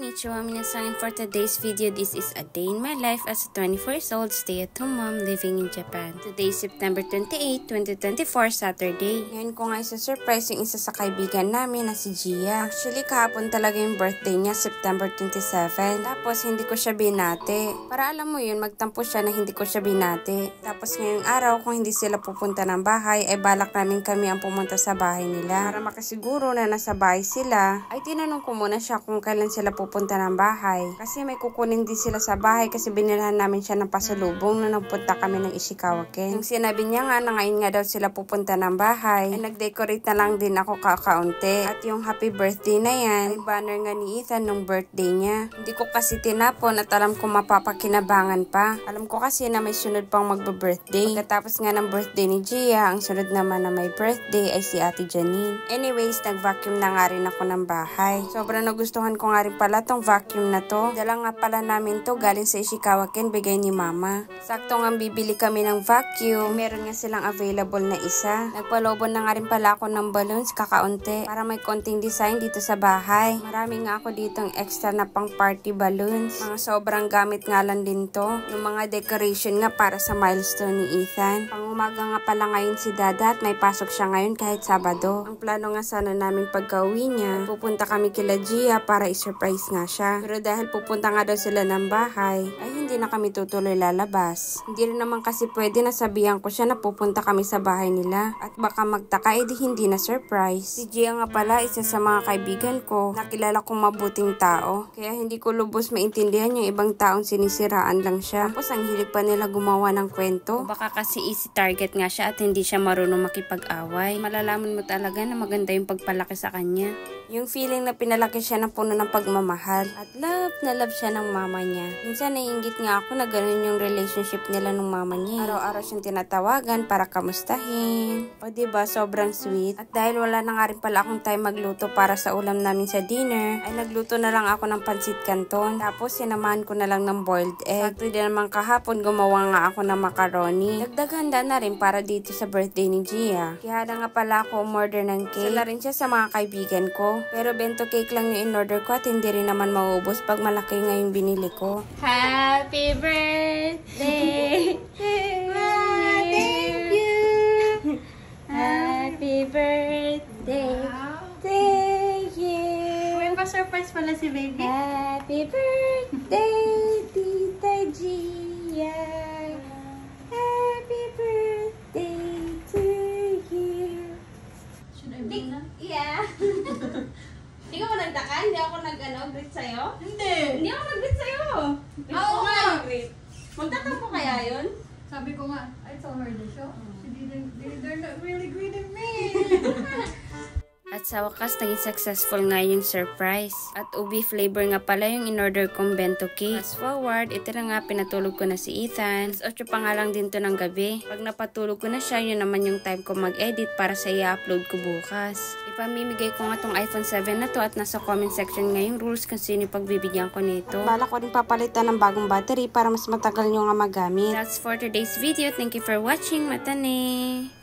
Konnichiwa minasan, for today's video, this is a day in my life as a 24-year-old stay-at-home mom living in Japan. Today is September 28, 2024, Saturday. Ngayon ko nga isa-surprise yung isa sa kaibigan namin na si Gia. Actually, kahapon talaga yung birthday niya, September 27. Tapos, hindi ko siya binate. Para alam mo yun, magtampo siya na hindi ko siya binate. Tapos, ngayong araw, kung hindi sila pupunta ng bahay, ay balak namin kami ang pumunta sa bahay nila. Para makasiguro na nasa bahay sila, ay tinanong ko muna siya kung kailan sila pupunta ng bahay. Kasi may kukunin din sila sa bahay kasi binilhan namin siya ng pasalubong na nagpunta kami ng Ishikawa Ken. Yung sinabi niya nga na ngayon nga daw sila pupunta ng bahay, ay nag-decorate na lang din ako kakaunti. At yung happy birthday na yan, ay banner nga ni Ethan nung birthday niya. Hindi ko kasi tinapon at alam ko mapapakinabangan pa. Alam ko kasi na may sunod pang magbe-birthday. Pagkatapos nga ng birthday ni Gia, ang sunod naman na may birthday ay si Ate Janine. Anyways, nag-vacuum na nga rin ako ng bahay. Sobrang nagustuhan ko nga rin pala tong vacuum na to. Dala nga pala namin to galing sa Ishikawa Ken, bigay ni Mama. Sakto nga bibili kami ng vacuum. Meron nga silang available na isa. Nagpalobon na nga rin pala ako ng balloons kakaunti para may konting design dito sa bahay. Marami nga ako ditong extra na pang party balloons. Mga sobrang gamit nga lang din to. Yung mga decoration nga para sa milestone ni Ethan. Pangumaga nga pala ngayon si Dada at may pasok siya ngayon kahit Sabado. Ang plano nga sana namin pagka-uwi niya, pupunta kami kila Gia para i-surprise nga siya. Pero dahil pupunta nga daw sila ng bahay, ay hindi na kami tutuloy lalabas. Hindi rin naman kasi pwede na sabihan ko siya na pupunta kami sa bahay nila. At baka magtaka edi hindi na surprise. Si Gia nga pala isa sa mga kaibigan ko, nakilala kong mabuting tao. Kaya hindi ko lubos maintindihan yung ibang taong sinisiraan lang siya. Tapos ang hilig pa nila gumawa ng kwento. O baka kasi easy target nga siya at hindi siya marunong makipag-away. Malalaman mo talaga na maganda yung pagpalaki sa kanya. Yung feeling na pinalaki siya ng puno ng pagmamahal. At love na love siya ng mama niya. Minsan naiinggit nga ako na ganun yung relationship nila ng mama niya. Araw-araw siyang tinatawagan para kamustahin. O diba, sobrang sweet. At dahil wala na nga rin pala akong time magluto para sa ulam namin sa dinner, ay nagluto na lang ako ng pancit canton. Tapos sinamahan ko na lang ng boiled egg. Sakto din naman kahapon gumawa nga ako ng macaroni. Dagdag handa na rin para dito sa birthday ni Gia. Kaya na nga pala ako umorder ng cake. Sila rin siya sa mga kaibigan ko. Pero bento cake lang yung in-order ko at hindi rin naman maubos pag malaki nga yung binili ko. Happy birthday! Thank you! Happy birthday! Thank you! May pa-surprise pala si baby. Happy birthday, Tita Gia! Happy birthday to you! Should I bring na? Yeah! Hindi ka ba nagtaka? Hindi ako nag-greet sa'yo? Hindi ako nag-greet sa'yo. Oo nga. Magtatampo kaya yun? Sabi ko nga, I told her the show. They're not really greeting me. At sa wakas, naging successful nga yung surprise. At ubi flavor nga pala yung in-order kong bento cake. Fast forward, ito na nga, pinatulog ko na si Ethan. 8 pa nga lang din to ng gabi. Pag napatulog ko na siya, yun naman yung time ko mag-edit para sa i-upload ko bukas. Ipamimigay ko nga tong iPhone 7 na to at nasa comment section nga yung rules kung sino pagbibigyan ko nito. Bala ko rin papalitan ng bagong battery para mas matagal nyo nga magamit. That's for today's video. Thank you for watching. Matane!